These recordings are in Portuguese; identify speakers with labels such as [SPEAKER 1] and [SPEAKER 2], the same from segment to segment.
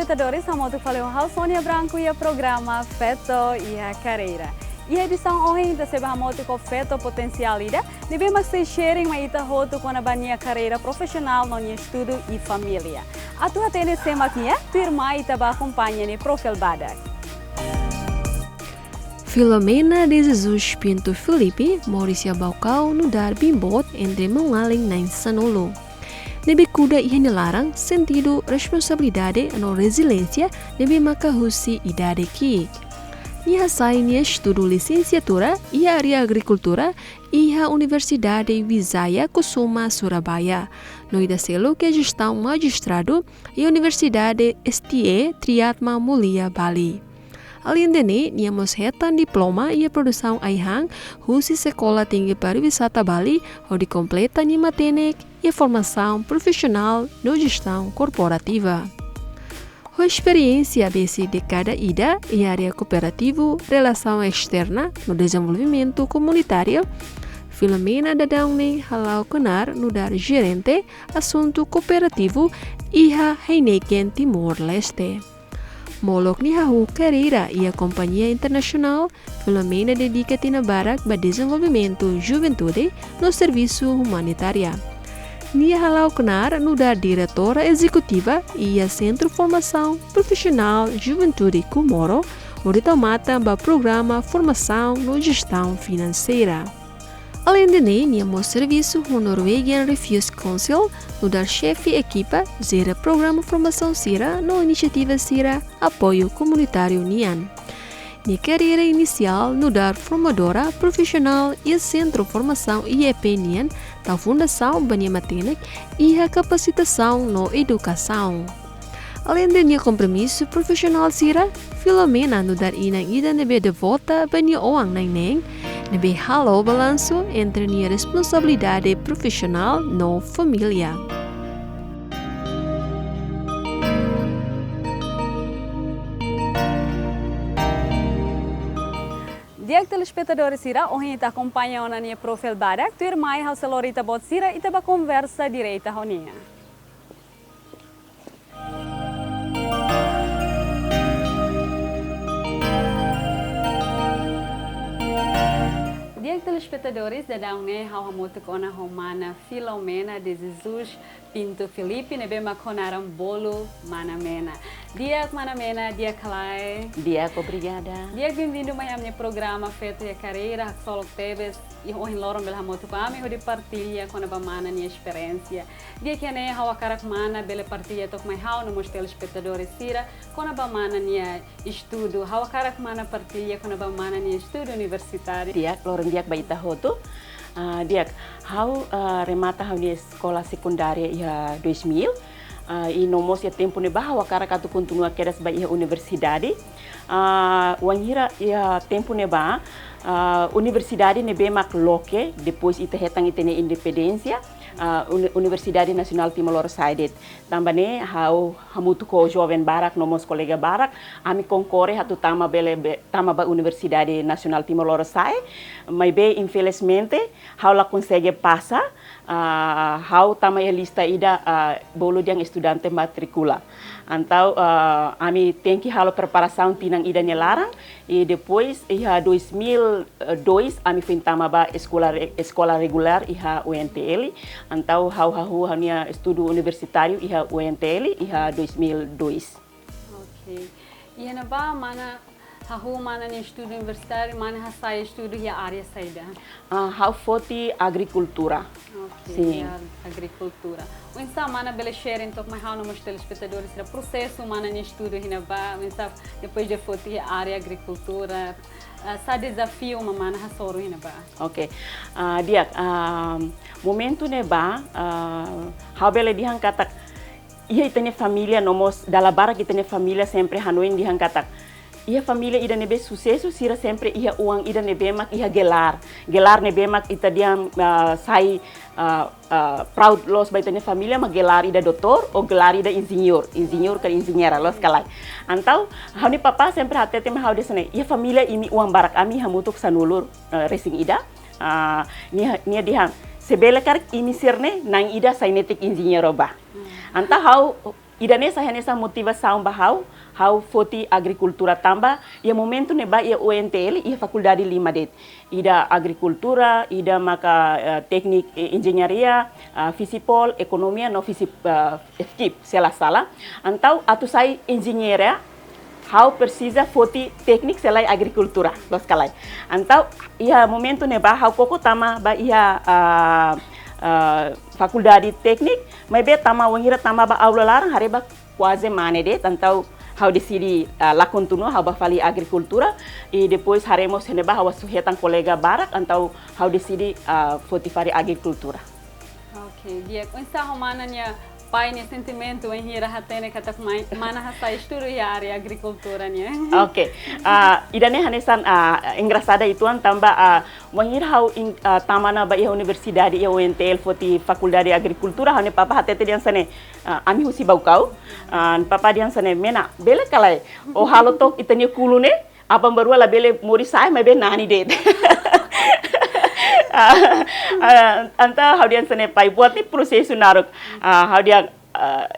[SPEAKER 1] telespectadores, estamos de falar Sônia Branco e o programa Feto e a Carreira. E a edição hoje está sendo com feto potencialidade, devemos se sharing uma ita roto com a minha carreira profissional no estudo e família. A tua tende sema aqui é, tua irmã ita ba acompanha no Profil Badak.
[SPEAKER 2] Filomena de Jesus Pinto Felipe, Maurícia Baucau, no dar bimbot entre mengaling na Sanolo. Nebe kuda ia nilarang sentido responsabilidade no resiliência nebe makahusi idade ki. Nia sai nia estudo licenciatura e área agricultura e a Universidade Wisaya Kusuma Surabaya. No ida selo que gestão magistrado e Universidade STE Triatma Mulia Bali. Além de ini, nia moshetan diploma e produção aihang husi Sekolah Tinggi Pariwisata Bali onde completa nia matenek e formação profissional no gestão corporativa. A experiência BC de cada ida em área cooperativa, relação externa no desenvolvimento comunitário, Filomena Dadaungni halau kenar no dar gerente assunto cooperativo iha Heineken Timor-Leste. Molok ni hahu carreira e a companhia internacional, Filomena dedica-te na barak para desenvolvimento juventude no serviço humanitário. Nia halau kenar no dar diretora executiva e a Centro Formação Profissional Juventude Comoro, onde tomata para programa formação no gestão financeira. Além de nia mo serviço no Norwegian Refuse Council, no dar chefe equipa zera programa formação sira no iniciativa sira apoio comunitário nian. Minha carreira inicial no dar formadora profissional e Centro Formação IEP Nian da Fundação Banhamatenek e a capacitação no educação. Além de minha compromisso profissional sira, Filomena no dar inang ida nebe devota banho oang nang neng, nebe halo balanço entre minha responsabilidade profissional no família.
[SPEAKER 1] Dia telespectadores sira, hoje está acompanhando na minha Profil Badak, tua irmã e Celorita bot sira e taba conversa direita honinha. Dia telespectadores, dadang hau hamoto kona homana Filomena de Jesus Pinto Felipe nebe makonaram bolo manamena. Dia manamena, dia kalai.
[SPEAKER 3] Dia obrigada.
[SPEAKER 1] Dia bem-vindo a minha programa Feto e a Carreira, solo teves e hoje loram bela hamoto com a minha de partilha com a bamana minha experiência. Dia que né hau a cara mana bela partilha tok mai hau no meus telespectadores sira com a bamana minha estudo, hau a cara mana partilha com a bamana minha estudo universitário.
[SPEAKER 3] Dia loram dia baita hoto. Dia hau remata hau ni sekolah sekundaria ia 2000. E nomos ya tempo ne bahawa cara katu continua quedas ba ia universidade. Wanhira ia tempo ne ba universidade ne bemak loke depois ita hetang itene independência. Universidade Nasional Timor-Leste. Também hau hamutu ko jovem barak nomos colega barak ami concorre hatu tama ba Universidade Nasional Timor-Leste. Mas bem infelizmente hau la consegue passar hau tama ya lista ida bolo yang estudante matricula. Então ami tem que halo preparação tinang ida nelarang e depois ia 2002 ami fui tama ba escola regular ia UNTL. Então, hau hanya estudo universitário iha UNTL iha 2002.
[SPEAKER 1] Ok. E na ba mana hau mana ni estudo universitário mana sai estudo ia área saída.
[SPEAKER 3] Hau foti agricultura.
[SPEAKER 1] Ok.
[SPEAKER 3] Sim.
[SPEAKER 1] Agricultura. O insa mana bele share então mais hau nos telespectadores o processo mana ni estudo hina ba, insa depois de foti área agricultura. Sa desafio mamana hasoro hina ba.
[SPEAKER 3] Ok. Dia momento ne ba hau bele dihan katak ia itane família nomos dalabara kitane família sempre hanoin dihan katak ia família ida nebe sucesso sira sempre ia uang ida nebe mak ia gelar nebe mak ita diam sai proud los ba itane família mak gelar ida doutor ou gelar ida engenheiro kan engenheira los kalai antau hau ni papa sempre hatete me hau desane ia família imi uang barak ami hamutuk sanulur racing ida nia dihan sebele kar imi sirne nang ida sainetik engenheiro ba anta hau ida nessa nessa motivação bahau how foti agricultura tamba e momento ne ba ia UNTL e faculdade Lima det ida agricultura ida maka teknik engenharia fisipol ekonomia no FKIP sela sala antau atu sai engenharia how precisa foti teknik selai agricultura los kalai antau ia momento ne ba how koko tama ba ia faculdade teknik mas be tama wangira tama ba aula larang hareba quase mane det antau how decidi lá continua how bafali agricultura e depois haremos heneba how sujetan colega barak antau how decidi fotifari agricultura.
[SPEAKER 1] Okay, dia kunsa humana niya pai niya sentimento em hira hatene katak mana hasa estudo ya área agricultura niya.
[SPEAKER 3] Okay, idane hanesan engraçada ituan tamba wangir how tamana ba universidade ya UNTL foti faculdade agricultura hane papa hatete dian sane ami husi baukau papa dian sane mena bele kalai o halo tok itanya kulune apa barua la bele mori sai be nani det anta how dian sane pai buat ni prosesu naruk how dia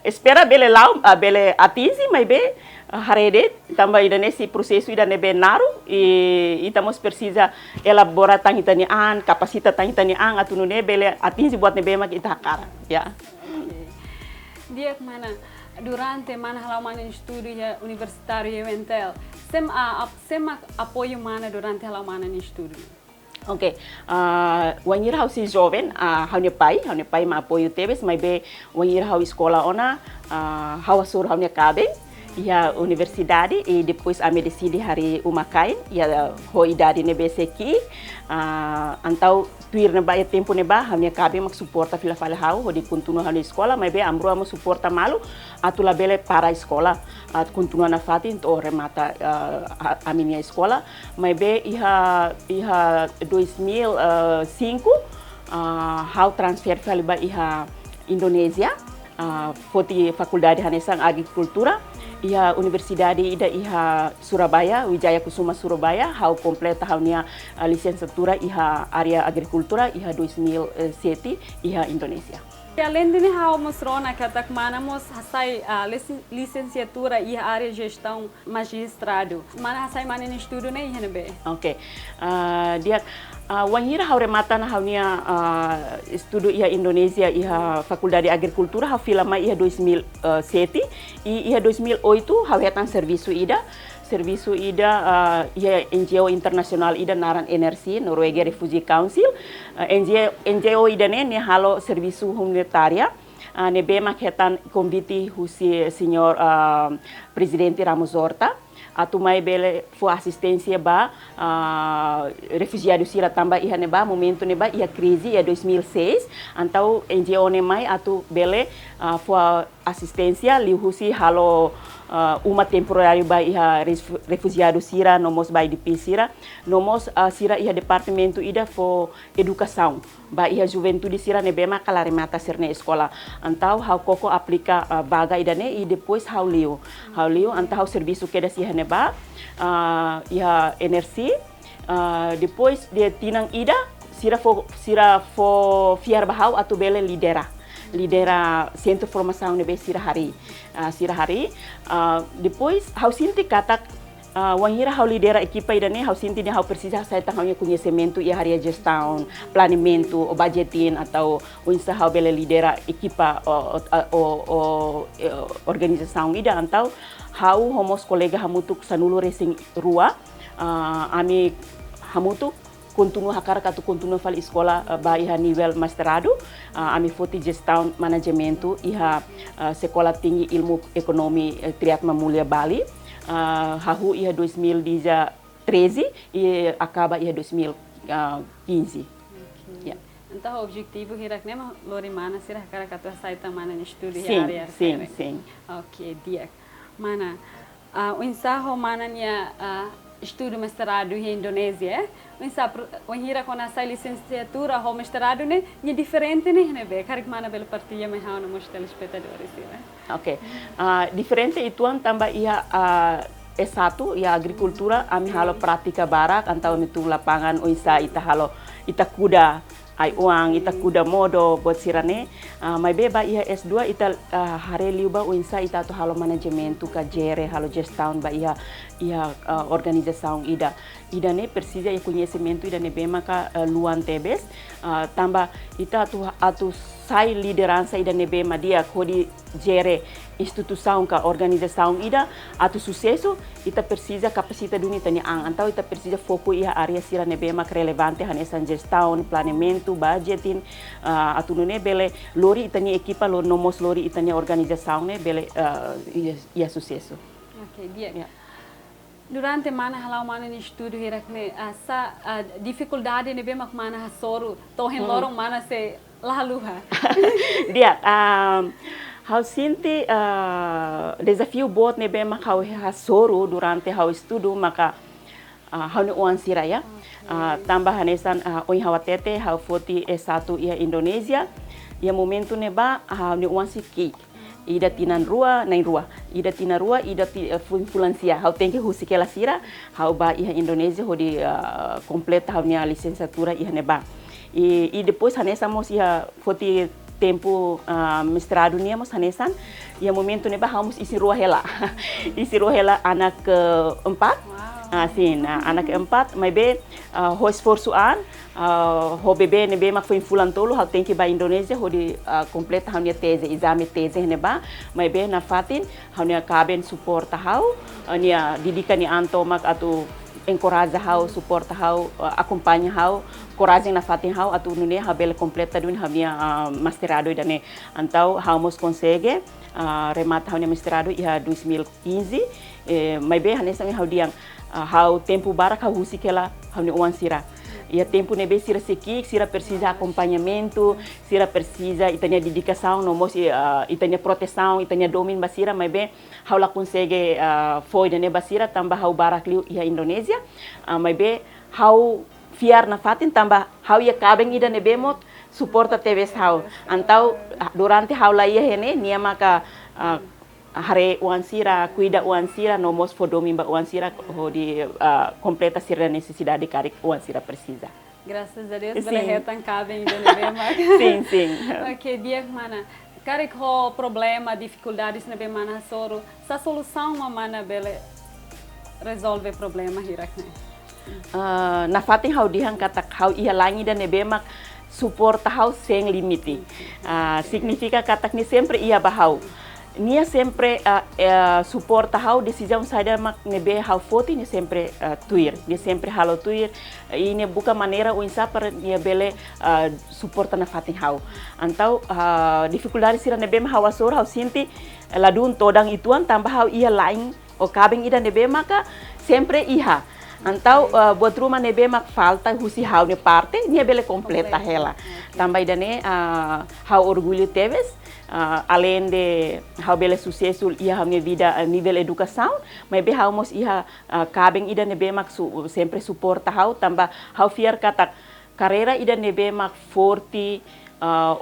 [SPEAKER 3] espera bele lau bele atinsi be harede tamba idane si prosesu idane be naru e itamos precisa elaborar tangitani an kapasita tangitani an atunune bele atinsi buat nebe mak itakara ya.
[SPEAKER 1] Dia mana durante mana halaman estudo ya universitário UNTL sem apoio mana durante halaman estudo.
[SPEAKER 3] Okay, wangir how si jovem, how ne pai ma apoio tebes, mas be wangir how escola ona, how asur how ne cabe, ia universidade e depois a medicina hari umakain, ia ho idade ne be seki, antau tuir ne ba e tempo ne ba, how ne cabe mak suporta fila fala how, ho di continua how ne escola, mas be amro amo suporta malu, atula bele para escola, continua na fati to remata a minha escola, mas be iha 2005 how transfer fala iha Indonesia, foti faculdade hanesang agricultura, iha universidade ida iha Surabaya, Wijaya Kusuma Surabaya, how completa how nia licenciatura iha area agricultura iha 2007 iha Indonesia.
[SPEAKER 1] Além de how mosrona katak mana mos hasai licenciatura e área gestão magistrado, mana hasai mana ni estudo ne ihene be.
[SPEAKER 3] Okay, dia wanhira how remata na how nia estudo iha Indonesia iha faculdade agricultura how filama iha 2007 e iha 2008 how hetan serviço ida ia NGO internasional ida naran NRC Norwegia Refugee Council NGO ida ne halo serviço humanitária ne be maketan convite husi senhor presidente Ramos Horta atu mai bele fo assistência ba refugiados sira tamba iha ne ba momento ne ba ia crise ia 2006 antau NGO ne mai atu bele fo assistência li husi halo uma temporário ba iha refugiado sira nomos ba IDP sira nomos sira iha departamento ida fo educação ba iha juventude sira ne bema kala remata sirne escola antau how koko aplica vaga ida ne e depois how liu antau serviço que iha ne ba iha NRC depois de tinang ida sira fo fiar bahau atu bele lidera centro formação nebe sira hari depois how sinti katak wanhira how lidera equipa idane how sinti ne how precisa saya tangau conhecimento e área gestão planeamento o budgeting atau unsa how bele lidera equipa o organização ida antau how homos colega hamutuk sanulo racing rua ami hamutuk continua hakar katu continua fal escola ba iha nível mestrado ami foti gestão management iha sekolah tinggi ilmu ekonomi Triatma Mulia Bali hahu iha 2013 e acaba iha 2015.
[SPEAKER 1] Yeah. Então o objetivo hirak nema lorimana sirah hakar katu saita mana estudo
[SPEAKER 3] sim,
[SPEAKER 1] area.
[SPEAKER 3] Sim.
[SPEAKER 1] Okay, dia. Mana o ensaho mana nia estudo mestrado em Indonésia, mas hira com essa licenciatura ou mestrado né, é diferente né, be, karik mana bela partilha me hau nos telespectadores, né?
[SPEAKER 3] Okay, diferente itu tambah ia S1 ia agricultura ami halo pratika barak antau mitu lapangan oisa ita halo ita kuda ai uang ita kuda modo buat sirane mai beba ia S2 ita hare liuba uinsa ita tu halo manajemen tu ka jere halo gestão ba ia organização ida ne precisa e conhecimento ida ne bema ka luan tebes tamba ita atu sai liderança ida ne bema dia kodi jere instituição ka organização ida atu sucesso ita precisa capacita duni tani ang antau ita precisa foco ia area sira ne bema relevante hanesan gestão planeamento budgeting atu ne bele lori itani equipa lo nomos lori itani organização ne bele ia sucesso.
[SPEAKER 1] Okay, dia. Yeah. Durante mana halau mana ni estudo hirakne asa dificuldade ne bema mana hasoro tohen lorong mana se laluha.
[SPEAKER 3] Dia how sinti desafio bot ne bema how hasoro durante how estudo maka how ne uan siraya tambah hanesan oi hawatete how foti S1 ia Indonesia ia momento ne ba how ne uan siki ida tinan rua nain rua ida tina rua ida fulansia how tenke husikela sira how ba ia Indonesia ho di completa how nia licenciatura ia ne ba e depois hanesa mos ia foti tempo mestrado nia mos hanesan ia momento ne ba how mos isi rua hela anak keempat. Sim, anak keempat mai be ho esforçoan ho bebê ne be mak foi fulan tolo how tem que ba Indonesia ho di completa how nia tese exame tese ne ba mai be na fatin how nia kaben support how nia didikan ni anto mak atu encourage how support how acompanha how coragem na fatin how atu nune how bele completa dun how nia masterado idane antau how mos consegue remata how nia masterado ia 2015 mai be hanesa how diang how tempo barak how husikela how ne uan sira ia tempo ne be sira sekik sira precisa acompanhamento sira precisa itania dedicação nomos itania proteção itania domin basira mai be how la consegue foi ne basira tamba how barak liu ia Indonesia mai be how fiar na fatin tamba how ia kabeng ida ne bemot suporta tebes how antau durante how la ia hene nia maka hare uan sira, cuida uan sira, nomos fodomimba uan sira, ho di completa sira necessidade carik uan sira precisa.
[SPEAKER 1] Graças a Deus, bela retan cabem ainda ne bema.
[SPEAKER 3] Sim.
[SPEAKER 1] Okay, dia mana. Carik ho problema, dificuldades ne be mana soro. Sa solução mana bele resolve problema hirakne.
[SPEAKER 3] Na fatin how dihan katak how ia langi dan ne bema suporta how sem limite. Significa katak ni sempre ia bahau. Nia sempre suporta how decisão saída mak nebe how foti ni sempre tuir ni sempre halo tuir ini buka maneira o insa para nia bele suporta na fatin how antau dificuldade sira nebe ma how asor how sinti ladun todang ituan tambah how ia lain o kabeng ida nebe maka sempre iha antau buat rumah nebe mak falta husi how ne parte nia bele completa hela tambah ida ne how orgulho teves além de how bele sucesso ia minha vida a nível educação mas be how mos ia cabeng ida nebe mak sempre suporta how tamba how fiar kata carreira ida nebe mak forte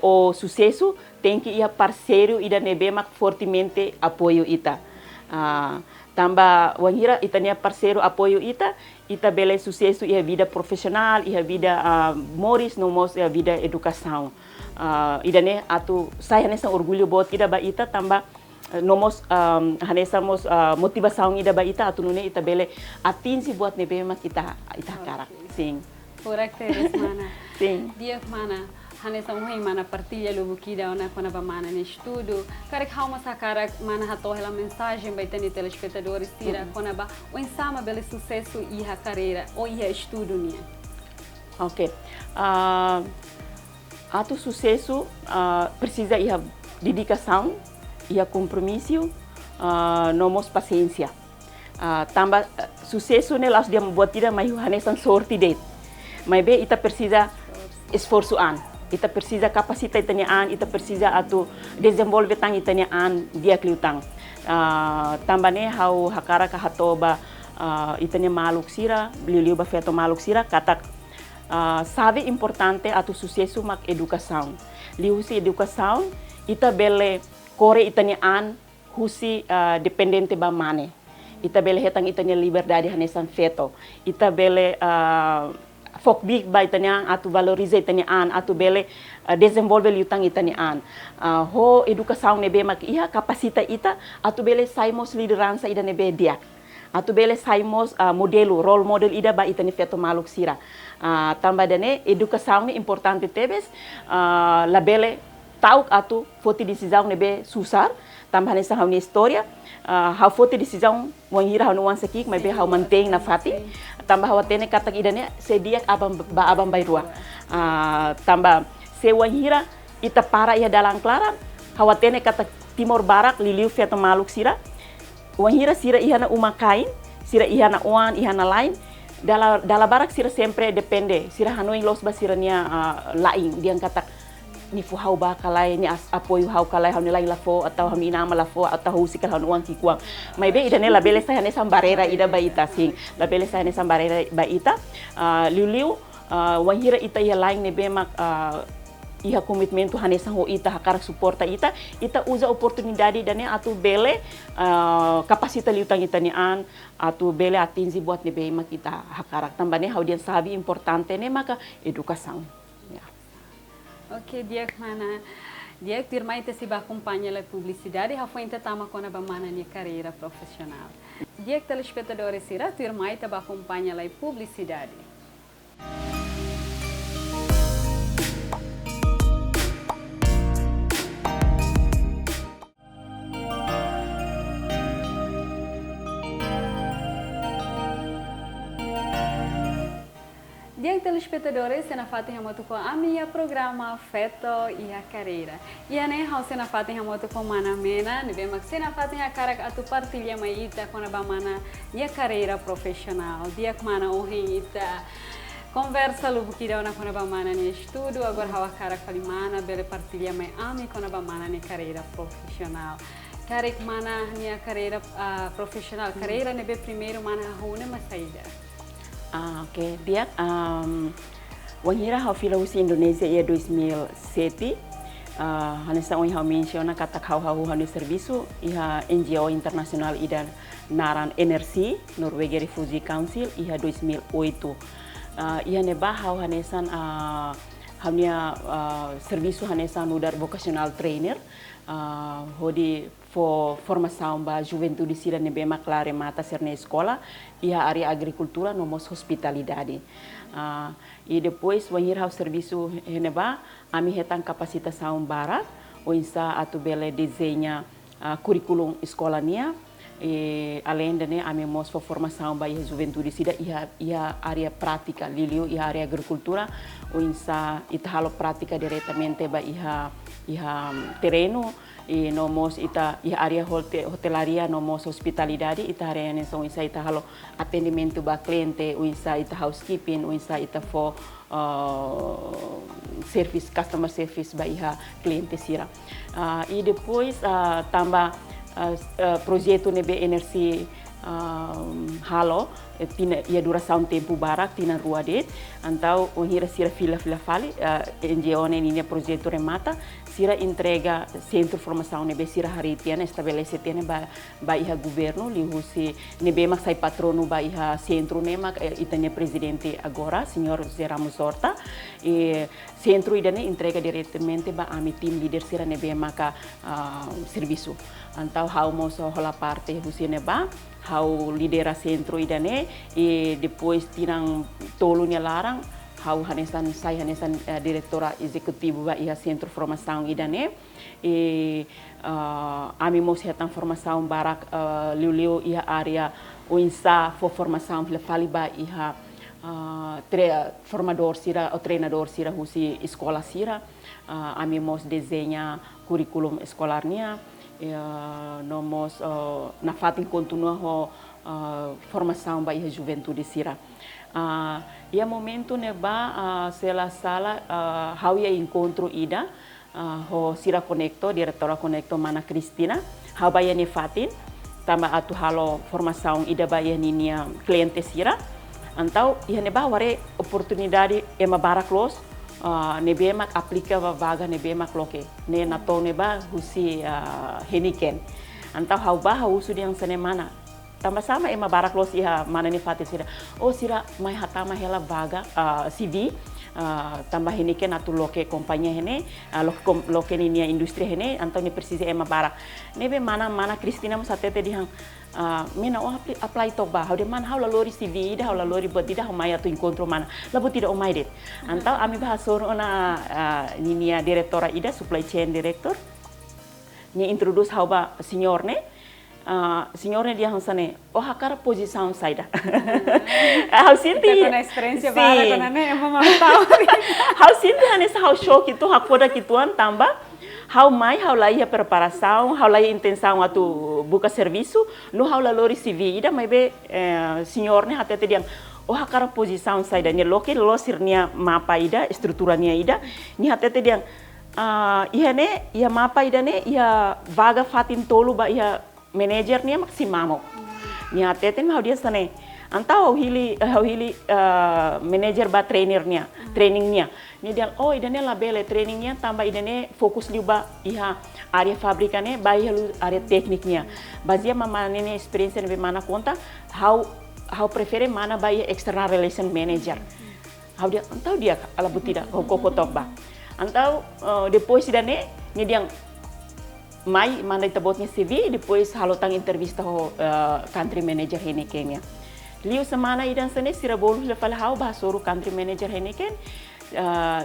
[SPEAKER 3] o sucesso tem que ia parceiro ida nebe mak fortemente apoio ita tamba wangira itania parceiro apoio ita bele sucesso ia vida profissional ia vida moris nomos ia vida educação idane atu saya nessa orgulho bot ida ba ita tamba nomos hanesamos motivação ida ba ita atu nune ita bele atinsi buat nebe mak ita karak sim
[SPEAKER 1] correcto mana
[SPEAKER 3] sim
[SPEAKER 1] dia mana hanesa muhim mana partilha lubu kida ona kona ba mana ne estudo karek hauma sakara mana hato hela mensagem vai ter telespectadores tira kona ba o ensama bele sucesso e a carreira ou e estudo nia.
[SPEAKER 3] Ok. Atu sucesso precisa ia dedicação, ia compromisso, nomos paciência. Tamba sucesso ne las dia membuat tidak mai hanesan sorti det. Mai be ita precisa esforçoan. Ita precisa kapasita itanya an, ita precisa atu desenvolve tang itanya an dia kliutang. Tamba ne how hakara ka hatoba itanya maluk sira, beliau ba feto maluk sira katak sabe importante atu sucesso mak educação. Liusi educação ita bele kore itanya an husi dependente ba mane. Ita bele hetang itanya liberdade hanesan feto. Ita bele fokbik ba itanian atu valorize itanian atu bele desenvolve liutang itanian ho edukasaun nebe mak iha kapasita ita atu bele saimos liderança ida nebe dia atu bele saimos modelo role model ida ba itani feto maluk sira tamba dane edukasaun importante tebes la bele tauk atu foti decisão nebe susar tambah nessa hauni história hau foti decisão wanghira hau nuansa kik mas be hau manteng na fati tambah hawatene katak idane sediak abang bairua tambah se wanghira ita para ia dalang klara hawatene katak timor barak liliu feto maluk sira wanghira sira ihana umakain sira ihana uan ihana lain dala barak sira sempre depende sira hanoi los basirania lain diang katak ni fu hau ba kalai ni apoio hau kalai hau nilai lafo atau hau ina lafo atau hau sikal hau nuang kikuang mai be ida ne la bele sa ne sambarera ida ba ita sing la bele sa ne sambarera ba ita liu wanghira ita ia lain ne be mak iha komitmen tu hanesa ho ita hakarak suporta ita usa oportunidade dane atu bele kapasita liutang ita ni an atu bele atinzi buat ne be mak ita hakarak tambane hau dian sabi importante ne maka edukação.
[SPEAKER 1] Ok, dia mana dia tua irmã se acompanha a publicidade, já foi tama com a bamana minha carreira profissional. Dia que telespectadores será tua irmã acompanha a publicidade. Dia telespectadores, se na fata remoto com a minha programa Feto e a Carreira. E a nem se na fata remoto com mana mena, ne bem se na fata a cara a tu partilha mai ita com a bamana e a carreira profissional. Dia que mana ontem ita conversa lubu kira na com a bamana ne estudo, agora a cara falimana bele partilha mai ami com a bamana ne carreira profissional. Cara que mana minha carreira profissional, carreira ne be primeiro mana runa uma saída.
[SPEAKER 3] Oke, dia wanghira hau filausi Indonesia ia 2007 hanesa oi hau menciona kata hau hanu serviço iha NGO internasional ida naran NRC Norwegia Refugee Council iha 2008 iha neba hau hanesan haunia serviço hanesa nudar vocational trainer hodi for formação ba juventude sira nebe maklare mata ser na escola e a área agricultura nomos hospitalidade e depois wanhir hau serviço neba ami hetan capacitação barak o insa atu bele desenha curriculum escolania e além de ami mos for formação ba juventude sira ia área prática lilio ia área agricultura o insa itahalo prática diretamente ba iha terreno e nomos ita área hotelaria nomos hospitalidade ita área nessa insa ita halo atendimento ba cliente o insa ita housekeeping o insa ita for service customer service ba iha cliente sira e depois tambah projeto nebe energi halo tina ia duração tempo barak tina ruadet antau onhira sira fila fali NGO nenia projeto remata sira entrega centro formação nebe sira haritiana estabelece tiene ba iha governo lihusi nebe mak sai patrono ba iha centro nema itanya presidente agora senhor José Ramos Horta e centro idane entrega diretamente ba ami team leader sira nebe maka serviço antau hau moso hola parte husi neba hau lidera centro idane e depois tinang tolunya larang hau hanesan diretora executivo ba iha centro formação idane e ami mos hetan formação barak liu iha area o insa for formação fali ba iha formador sira o treinador sira husi escola sira ami mos desenha curriculum escolarnya nomos na fatin continua ho formação ba iha juventude sira e a momento neba sela sala hau ia encontro ida ho sira conecto diretora conecto mana Cristina hau ba ia ne fatin tamba atu halo formação ida ba ia ninia cliente sira antau ia neba ware oportunidade ema baraklos nebe mak aplika vaga nebe mak loke ne nato neba husi heniken antau hau ba hau usu yang sene mana tambah sama ema barak los iha mana ni fati sira oh sira mai hatama hela vaga CV tambah ini ken atu loke kompanya hene loke ni nia industri hene antau ni precisa ema barak nebe mana Kristina mo satete dihang mena apply to ba how de man how la lori CV ida how la lori bot ida how mai atu encontro mana labu tidak umai det antau ami bahasor ona ni nia direktora ida supply chain director ni introduce how ba senior ne senhornya dia hansane oh hakar posição saida how sinti
[SPEAKER 1] com experiência para com ane eu vou tahu
[SPEAKER 3] how sinti hanes how show itu hakoda kituan tambah how mai how lai a preparação how lai intenção atu buka serviço no how la lori CV ida mai be senhornya hatete dia oh hakar posição saida ni loke losirnya mapa ida estruturanya ida ni hatete dia ihane ia mapa ida ne ia vaga fatin tolu ba ia manager nia maksimamo. Nia teten mau dia sane. Antau hili manager ba trainer nia, training nia. Ni dia oh idane labele training nia tambah idane fokus liba iha area fabrikane ba iha area tekniknya. Bazia mama nene experience ne mana conta how prefere mana ba iha external relation manager. How dia antau dia ala butida koko top ba. Antau depois idane ni dia mai mandai tabotnya CV depois halotang entrevista ho country manager hene Kenya. Liu semana idan sene sira bolu le fala hau bahasoro country manager hene Ken.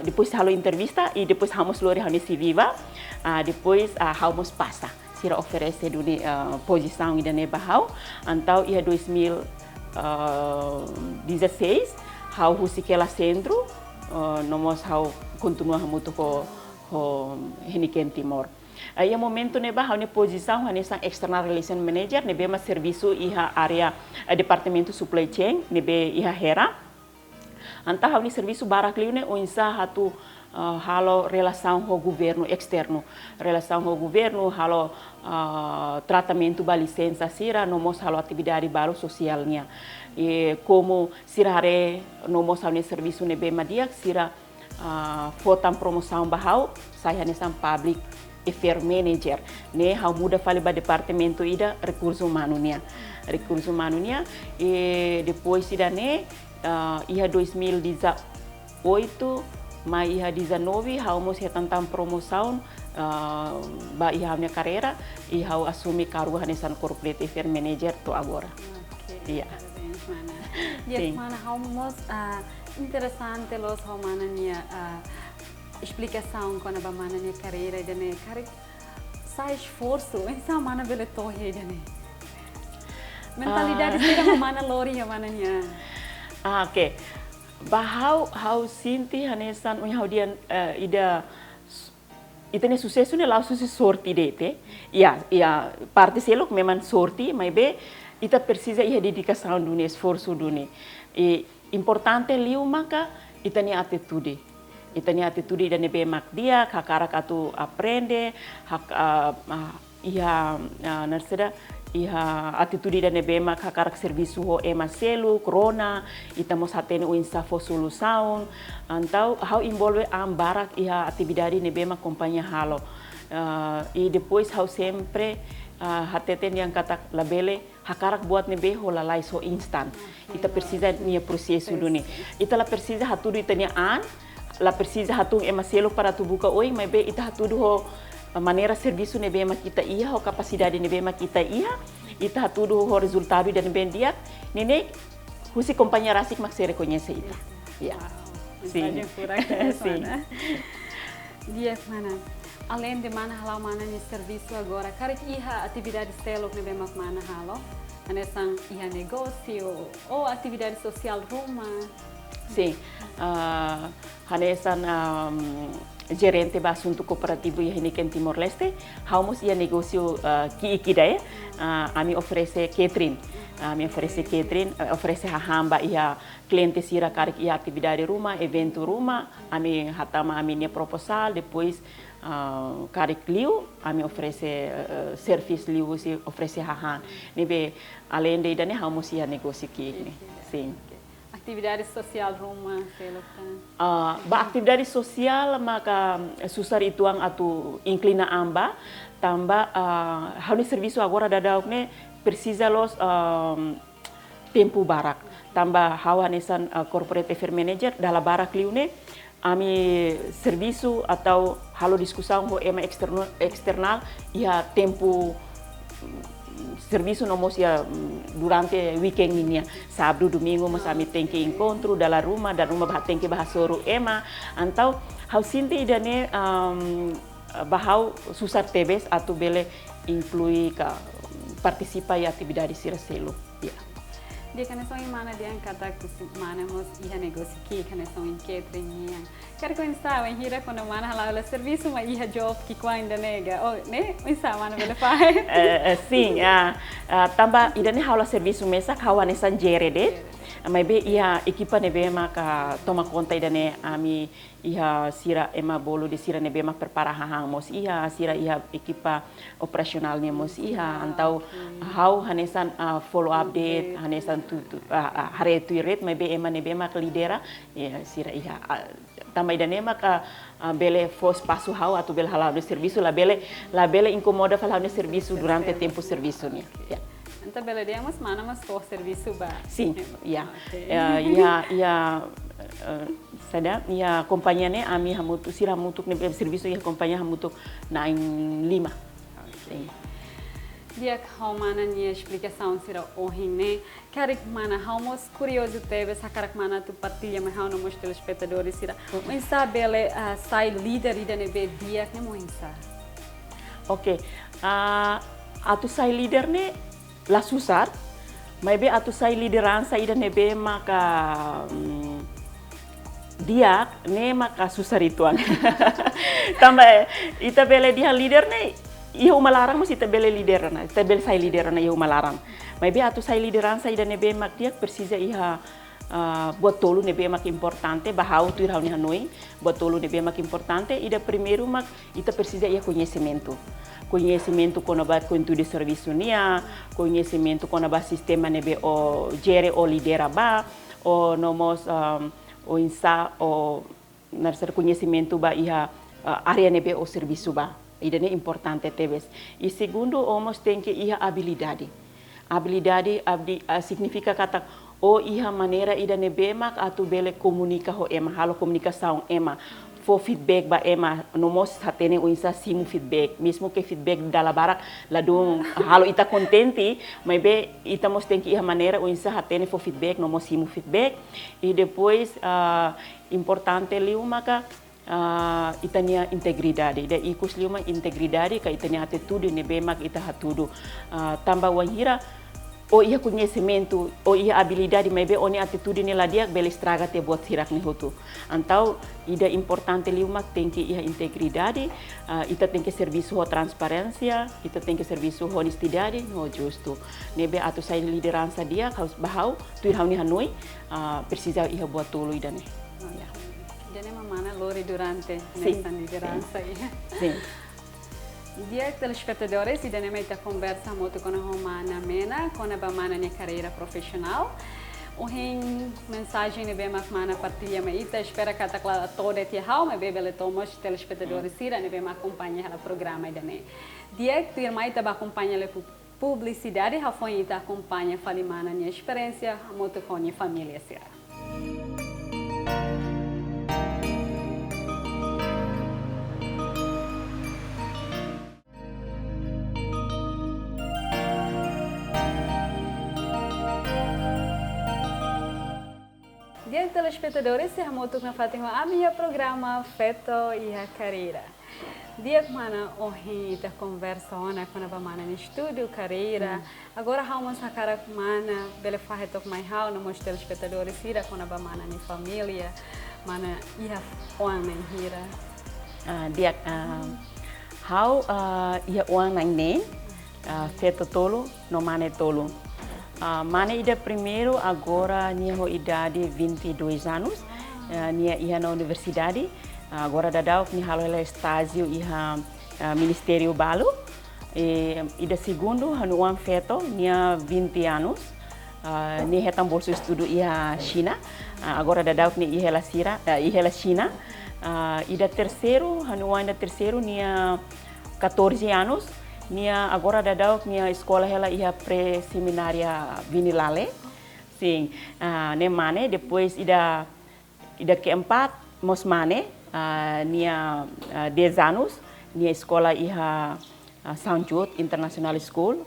[SPEAKER 3] Depois halo entrevista e depois hamos lori hane CV va. Depois hamos passa. Sira oferece duni posição idan ne bahau antau ia 2016 hau husikela centro nomos hau continua hamuto ho hene Ken Timor. Ia momento neba hau ne posição hane sang external relation manager nebe ma serviço iha area departamento supply chain nebe iha hera anta hau ne serviço barak liu ne oinsa hatu halo relação ho governo externo relação ho governo halo tratamento ba licença sira nomos halo atividade balo sosialnya e como sirare nomos hau ne serviço nebe madiak sira fotam promoção bahau saya ne sang public affair manager ne how muda fale ba departamento ida recurso humano nia e depois ida ne iha 2018 mai iha 19 how mos tentang promoção ba iha minha carreira e how assumi cargo hanesan corporate affair manager to agora.
[SPEAKER 1] Iya. Yes, mana how mos interessante los how mana nia explicação quando a mana minha carreira e dane cara sai esforço essa mana bele torre e dane mentalidade sira mana lori a mana minha
[SPEAKER 3] okay bahau how sinti hanesan how dia ida itene sucesso ne lau susi sorti dete ia parte selok memang sorti mas be ita precisa ia dedicação dune esforço dune e importante liu maka itane atitude itania atitude da nebe mak dia hakarak atu aprende iha narseda iha atitude da nebe mak hakarak serviço ho emaselu corona itamos hatene o insafo solução antau how envolve barak iha atividade nebe mak companhia halo e depois how sempre hateten yang kata labele hakarak buat nebe ho lalai so instant ita precisa nia processo dune ita la precisa hatudu itania la precisa hatung emaselo para tu buka oi mas be ita hatudu ho maneira serviço nebe ma kita ia ho capacidade nebe ma kita ia ita hatudu ho resultado dan ben dia nene husi companhia rasik mak se reconhece ita
[SPEAKER 1] ya sim sim dia mana além de mana halau mana ni serviço agora cara iha atividade stelo nebe mak mana halo anesang iha negócio ou atividade social rumah.
[SPEAKER 3] Sim, hanesan gerente ba assunto cooperativo ia hene Ken Timor Leste, haumos ia negócio ki-ikida ami oferece catering, oferece hamba ia cliente sira karik ia atividade rumah, evento rumah, ami hatama ami nia proposal, depois karik liu, ami oferece service liu si oferece hahan, nebe além de idane haumos ia negócio ki-ikne, sim.
[SPEAKER 1] Atividade social rumah
[SPEAKER 3] ba atividade social maka susar ituang atu inclina amba tamba hauni serviço agora dadauk ne precisa los tempo barak. Tambah hawa nesan corporate affair manager dalam barak liune ami serviço atau halo discussão ho ema external ia tempo serviço nomos ya durante weekend ini sábado domingo mas ami tem que encontro dalam rumah dan rumah bah tem que bahasoro ema antau hau sinti idane bahau susar tebes atau bele inclui ka participa ya atividade sira selo ya.
[SPEAKER 1] Dia kan são mana dia kata que mana mos ia negócio que kan são em catering ia. Quero que insta em hira quando mana hala o serviço mas ia job que ainda nega. Oh, né? Insta mana bele faz.
[SPEAKER 3] Sim, tambah idane hala serviço mesa kawan esan jere de. Mas be ia equipa nebe maka toma conta idane ami ia sira ema bolo de sira nebe mak prepara hang mos ia sira ia equipa operasionalnya mos ia antau how hanesan follow update hanesan tu hari tu rate mas be ema nebe mak lidera ya sira ia tambah idane maka bele fos passo how atau bele halal de serviço la bele incomoda falar de serviço durante tempo serviço nih ya.
[SPEAKER 1] Então, bela dia, mas mana mas for serviço ba?
[SPEAKER 3] Sim, ya. Sada, ya kompanhanya ami hamutu sira mutuk ne serviço ya kompanhia hamutuk na em lima.
[SPEAKER 1] Dia how mana ni explicação sira ohine, quero que mana how mos curioso teve essa cara que mana tu partilha mas how no mos telespectadores sira. Mas sabe ele sai líder e dane be dia que mo insa.
[SPEAKER 3] Oke. Atu sai líder ne la susar, mas be atu sai liderança ida nebe maka dia ne maka susar ituan. Tambah ita bele dia leader ne ia umalarang mesti ita bele leader na, ita bele sai leader na ia umalarang. Mas be atu sai liderança ida nebe mak dia precisa ia buat tolu nebe mak importante bahau tu irau ni Hanoi buat tolu nebe mak importante ida primeiro mak ita precisa ia conhecimento quando vai com tudo de serviço nia, conhecimento quando vai sistema nebe o gere o lidera ba, o nomos o insa o nascer conhecimento ba ia área nebe o serviço ba. Idane importante tebes. E segundo, homos tem que ia habilidade. Habilidade significa kata o ia maneira ida nebe mak atu bele comunica ho ema, halo comunicação ema. For feedback ba ema nomos hatene o insa simu feedback mesmo que feedback dala barak la dong halo ita contenti mas be ita mos tem que ir maneira o insa hatene for feedback nomos simu feedback e depois importante liu maka itania integridade da ikus liu ma integridade ka itania atitude ne be mak ita hatudu tambah wahira o ia conhecimento, o ia habilidade, mas be oni atitude nela dia bele estraga te buat hirak ni hotu. Antau ida importante liumak tem que ia integridade, ita tem que serviço ho transparência, ita tem que serviço ho honestidade, no justo. Nebe atu sai liderança dia kaus bahau tu irau ni Hanoi precisa ia buat tolo ida ne.
[SPEAKER 1] Jadi mana lori durante nessa liderança aí.
[SPEAKER 3] Sim.
[SPEAKER 1] Dia telespectadores, ida nem meita conversa muito com a Romana Mena, com a bamana minha carreira profissional. Ohin mensagem ne bema mana partilha meita, espera que atakla toda te hau, me bebele tomos telespectadores sira ne bema acompanha o programa ida ne. Dia que tu meita ba acompanha le publicidade, ha foi ita acompanha falimana minha experiência, muito com a família sira. Dia telespectadores, se muito na Fátima a minha programa Feto e a Carreira. Dia que mana ohi ta conversa ona com a bamana no estúdio Carreira. Agora vamos a cara mana bele fahetok mai hau no meus telespectadores ira com a bamana ni família mana ia oan nem hira.
[SPEAKER 3] Dia hau ia oan nem feto tolo no mane tolo. Mana ida primeiro agora nia ho idade 22 anos, nia ia na universidade, agora dadau ni halo ela estágio ia Ministério Balo, ida segundo hanuan feto nia 20 anos, nia hetam bolso estudo ia China, agora dadau ni ia la China, ida terceiro hanuan da terceiro nia 14 anos, nia agora dadau nia escola ela ia pré-seminária Vinilale. Sim, nemane depois ida keempat mosmane nia 10 anos nia escola ia São Jude International School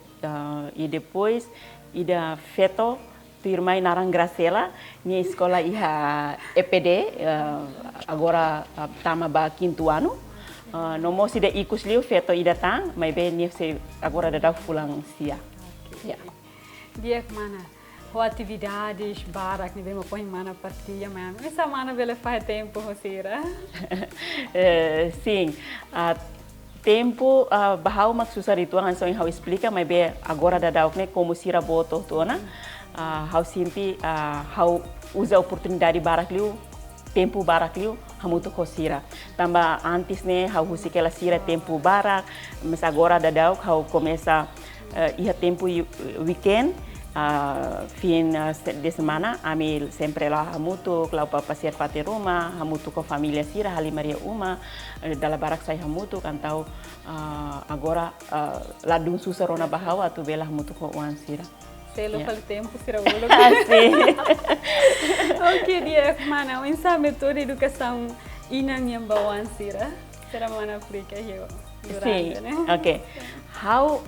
[SPEAKER 3] e depois ida feto turma narang Gracela nia escola ia EPD agora tama ba quinto ano. Nomo sida ikus liu feto ida tang, mas bem nia se agora dadau pulang sia.
[SPEAKER 1] Okay. Dia mana? Atividades, barak, nem me põe mana partilha, mas essa mana vele faz tempo, Rosira.
[SPEAKER 3] Sim, tempo bahau mak susah itu hanso yang hau explica, mas bem agora dadau né como sira boto tuana, hau sinti hau usa oportunidade barak liu, tempo barak liu, hamuto ko sira. Tambah antes né hau husi kela sira tempo barak, mas agora dadau hau começa ia tempo weekend. Fin de semana, amil sempre lá hamutu, kalau passear pati rumah, hamutu com família sira, hali Maria uma, dalam barak saya hamutu, kantau agora lá dun susah rona bahawa tu bela hamutu com uan sira.
[SPEAKER 1] Selo yeah. Tempo sira bolo.
[SPEAKER 3] Sim.
[SPEAKER 1] Okay, dia mana, unsa metode educação inang yang bawaan sira, sira mana aplica yo.
[SPEAKER 3] Sim, okay. How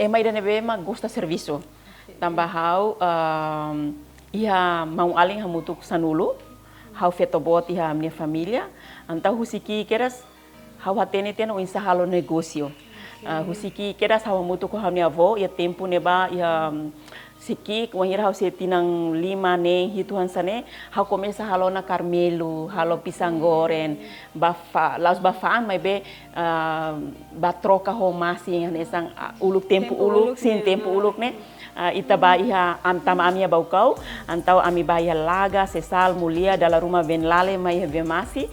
[SPEAKER 3] Emma ida nebe ma gosta serviço. Tambah hau ia mau aling hamutu sanulu, hau fetobot ia minha família. Antau husiki keras hau hatene teno insa halo negócio. Husiki keras hau hamutu ko hau minha avó ia tempo neba ia siki wanhira hau setinang 5 ne hituan sane hau começa halo na Carmelo, halo pisang goreng, bafa, laos bafaan mai be batroka ho masi nesang uluk tempo uluk sin tempo uluk ne itaba iha antama amia baukau antau ami baya laga sesal mulia dalam rumah venlale mai vemasi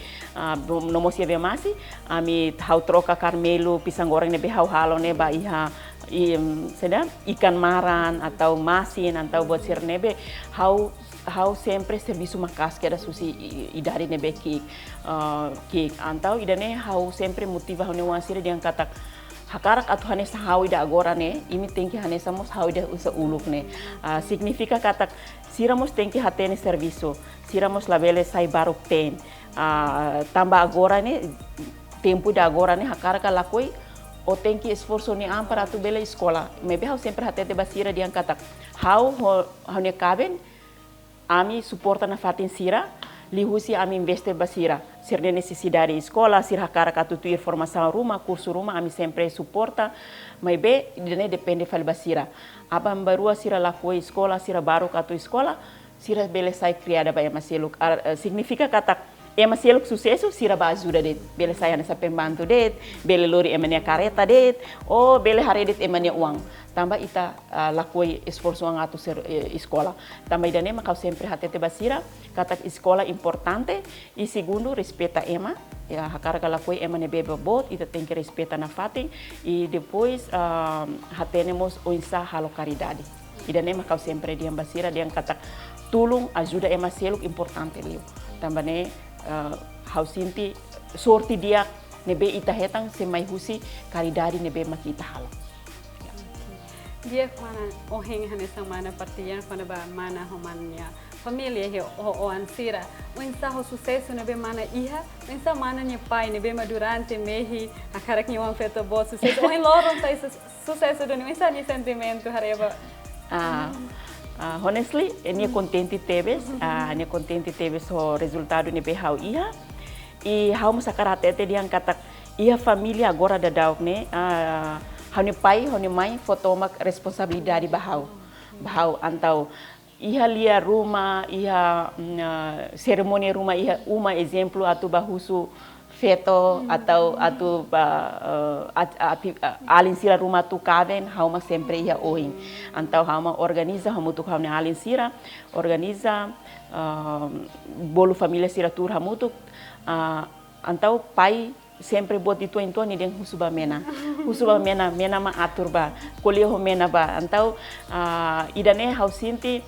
[SPEAKER 3] nomosia vemasi ami hau troka Carmelo pisang goreng ne be hau halo ne ba iha sedang ikan maran atau masin atau buat sirnebe how sempre serviço makas que era susi idari nebe kik antau idane how sempre motiva hone wansire diang katak hakarak atau hanesa how ida agora ne imi tengki hanesa mos how ida usa uluk ne significa katak siramos tengki hatene serviço siramos labele sai baruk ten tambah agora ne tempo da agora ne hakarak lakoi o tem que esforço ni para tu bela escola. Maybe hau sempre hatete basira diang katak. Hau ne kaben ami suporta na fatin sira, lihusi ami investe basira. Sirne necessidade escola, sir hakara katu tu informação rumah, curso rumah ami sempre suporta. Maybe dene depende fal basira. Aba barua sira lakoi escola, sira baru katu escola, sira bela sai criada ba maseluk. Significa katak ema seluk sucesso sira ba ajuda det bele saya nessa pembantu det bele lori emania careta det o bele haredet emania uang tambah ita lakoi esforço angatu ser escola tambah idane makau sempre hatete basira kata escola importante e segundo respeita ema ya hakara lakoi ema ne bebe bot ita tem que respeita na fatin e depois hatenemos o insa halo caridade idane makau sempre diam basira diam kata tulung ajuda ema seluk importante liu tambah ne hau sinti sorti dia nebe ita hetang semai husi karidari nebe makita halo.
[SPEAKER 1] Dia mana oheng hanesa mana partian pada ba mana homannya família he o ansira wensa ho sucesso nebe mana iha wensa mana nye pai nebe madurante mehi akarak nye wan feto bo sucesso ohen loron tai sucesso do wensa ni sentimento hareba.
[SPEAKER 3] Honestly, nia contente tebes, nia contente tebes o resultado nebe hau iha e hau masakarate diang katak iha família agora da dauk ne hau ni pai, hau ni mãe fotomak responsabilidade bahau antau iha lia rumah, iha cerimônia rumah iha uma exemplo atu bahusu feto atau alin sira rumah tu kaven hauma sempre ia oing antau hauma organiza hamutu hauna alin sira organiza bolu família sira tur hamutu antau pai sempre buat itu ni deng husuba mena ma atur ba kolio mena ba antau idane hau sinti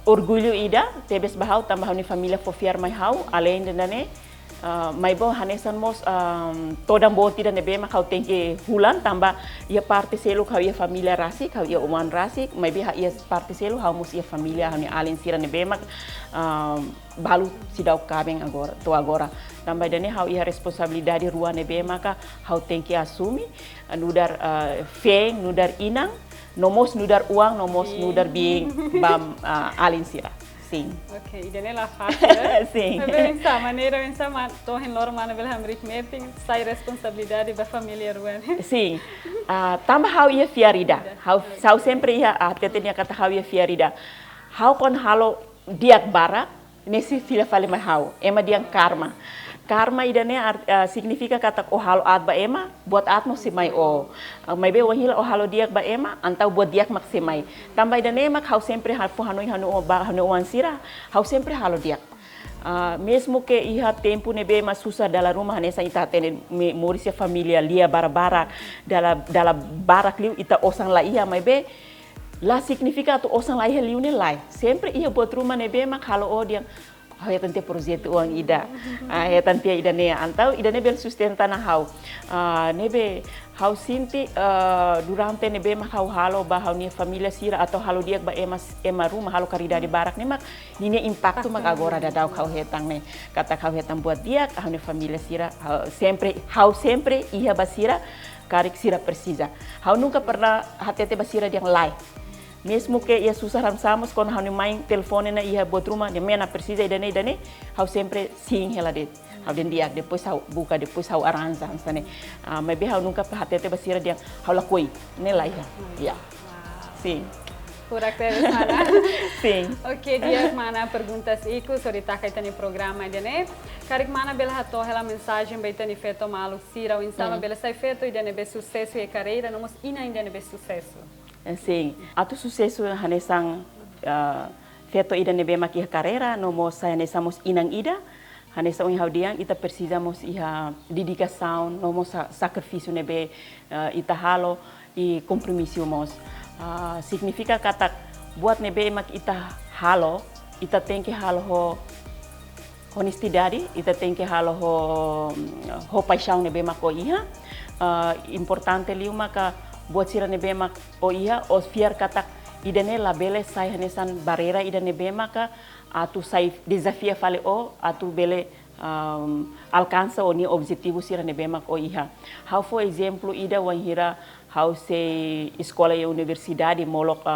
[SPEAKER 3] orgulho ida tebes bahau tambah ni família fofiar mai hau além dane Mai bo hanesan mos todang bo tida nebe ma kau tengke hulan tambah ia parte selu kau ia familia rasi kau ia uman rasi mai be ia parte selu kau mus ia familia hani alin sira nebe ma balu sidau kabeng agora tambah dane kau ia responsabilidade rua nebe maka kau tengke asumi nudar feng nudar inang nomos nudar uang nomos nudar bing bam alin sira. Sim.
[SPEAKER 1] Ok, idane la fácil.
[SPEAKER 3] Sim.
[SPEAKER 1] Mas bem, maneira pensar, tô em loro mana bela hamrik meeting, sai responsabilidade da família ruan.
[SPEAKER 3] Sim. Tambah hau ia fiarida. Hau sempre ia tetenya kata hau ia fiarida. Hau kon halo diak bara nesi fila fale mai hau. Ema diang karma. Karma idane significa kata o halo ad ba ema buat atmo si mai o. Mai be wahila o halo diak ba ema antau buat diak mak si mai. Tambah idane mak hau sempre hafu hanoi hanu wansira. Hau sempre halo diak. Mesmo que iha tempo nebe mas susah dalam rumah nesa ita tene morisia familia lia bara-bara dalam barak liu ita osang la iha mai be la significa tu osang la iha liu ne lai. Sempre iha buat rumah nebe mak halo o dia hau tante projeto uang ida, tante ida nea antau ida nebe sustenta na hau, nebe hau sinti durante nebe mak hau halo bah hau nia familia sira atau halo dia ba ema rumah halo karida di barak ne mak nini impacto mak agora dadau kau hetang ne kata kau hetang buat dia hau nia familia sira hau sempre iha basira karik sira persisa, hau nunca pernah hatete basira yang lai. Mesmo que ia susah ramsamos quando hau main telefone na ia buat rumah dia mena precisa idane hau sempre sing hela det hau den dia depois hau buka depois hau arranza ansane mas be hau nunca hatete basira dia hau lakoi ne lá ya sim
[SPEAKER 1] Pura que mana.
[SPEAKER 3] sim
[SPEAKER 1] Ok, dia mana perguntas iku sobre tá kaitani programa idane. Karik mana bela hato hela mensagem baitani feto malu sira o insama bela sai feto idane be sucesso e carreira nomos ina idane be sucesso.
[SPEAKER 3] Sim, atu sucesso hanesang feto ida nebe maki carreira nomos saya nesamos inang ida hanesa un haudiang ita precisamos iha dedicação nomos sacrifício nebe ita halo e compromisso mos significa kata buat nebe mak ita halo ita tem que halo ho honestidade ita tem que halo ho paixão nebe mako iha importante liu maka buat sira nebe mak o iha os fiar katak idane labele sai hanesan barreira idane be maka atu sai desafia fale o atu bele alcança o ni objetivo sira nebe mak o iha. How for exemplo ida wanhira how se escola e universidade molok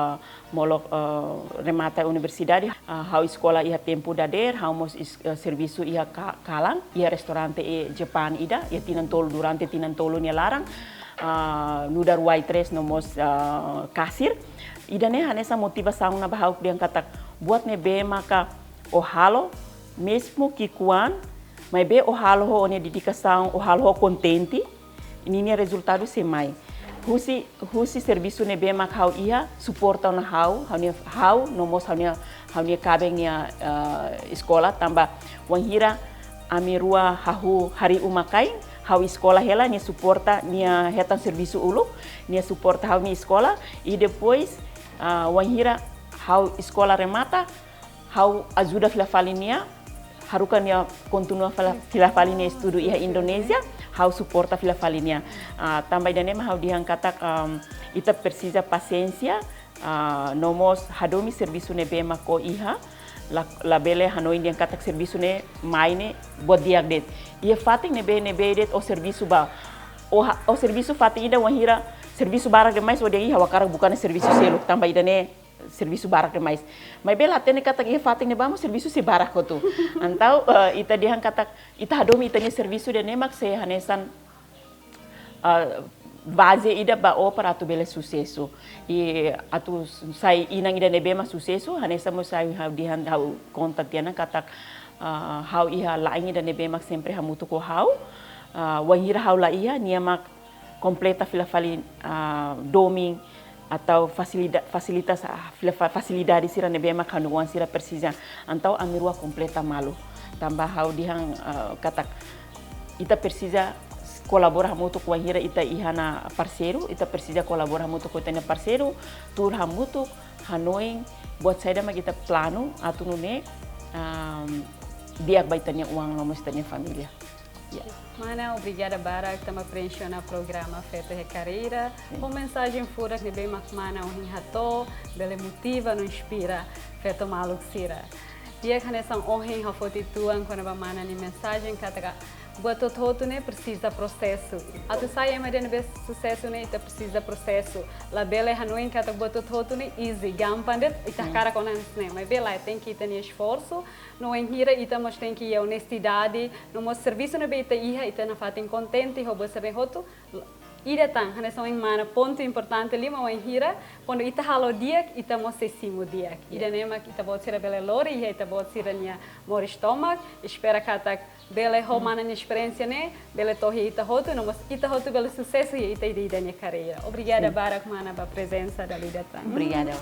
[SPEAKER 3] remata universidade how escola iha tempo dader how mos serviço iha kalang iha restaurante e Japan ida ia tinantolo durante tinantolo ni larang nudar waitress nomos kasir idane hanesa motivação na bahau dia katak buat nebe maka o halo mesmo que kuan mas be o halo ho ne dedicação o halo ho contente ini resultado semai husi serviço nebe maka hau ia suporta na hau nomos hau ne kabeng nia escola tambah wanghira amirua hahu hari umakai hau escola hela nia suporta nia hetan serviço ulu nia suporta hau nia escola e depois wanhira hau escola remata hau ajuda fila falinia harukan nia continua fila falinia estudo iha Indonesia hau suporta fila falinia tambah dane hau diang katak ita precisa paciência nomos hadomi serviço nebe mako iha la bele hanoi diang katak serviço ne maine buat diak det ia fating nebe det o serviço ba o serviço fating ida wanhira serviço barak demais o dia wakara bukan serviço selo tambah ida ne serviço barak demais mas bela tene katak ia fating ne bamo serviço se barak kotu antau ita diang katak ita hadomi ita ne serviço de nemak se hanesan base ida ba opera atu bele sucesso e atu sai inang ida nebe ma sucesso hanesa mo sai hau dihan hau kontak tiana katak hau iha laing ida nebe mak sempre hamutu ko hau wahira hau la iha nia mak completa fila fali doming atau fasilidade sira nebe mak hanuan sira precisa antau amirua completa malu tambah hau dihang katak ita precisa colabora muito com a hira ita ihana parceiro ita precisa colabora muito com o parceiro tur hamutu hanoi buat saya dah kita plano atu nune dia vai ter uang nomos ter família. Yeah.
[SPEAKER 1] Mana, obrigada Barak, estamos preenchendo o programa Feito de Carreira. Com mensagem fura que bem mana um rato, bele motiva, não inspira, feito maluco sira. Dia que nessa honra a foto tuan quando a mana ni mensagem kataga buat todo né precisa processo. Atu saya mas dene bes sucesso né ita precisa processo. La bele hanoin kata buat todo né easy gampang det ita cara com né mas bela tem que ter esforço. No enhira ita mas tem que honestidade, no mas serviço né ita iha ita na fatin contente ho bo sabe hoto. Ida tang, hanya são em mana ponto importante lima o enhira, quando ita halo dia, ita mose simo dia. Ida nema ita bot sira bele lori, ita bot sira nia mor estômago, espera kata bele ho mana nia experiência né, bele torre ita hotu, no mas ita hotu bele sucesso e ita ida nia carreira. Obrigada Barak mana ba presença da Lida tang.
[SPEAKER 3] Obrigada.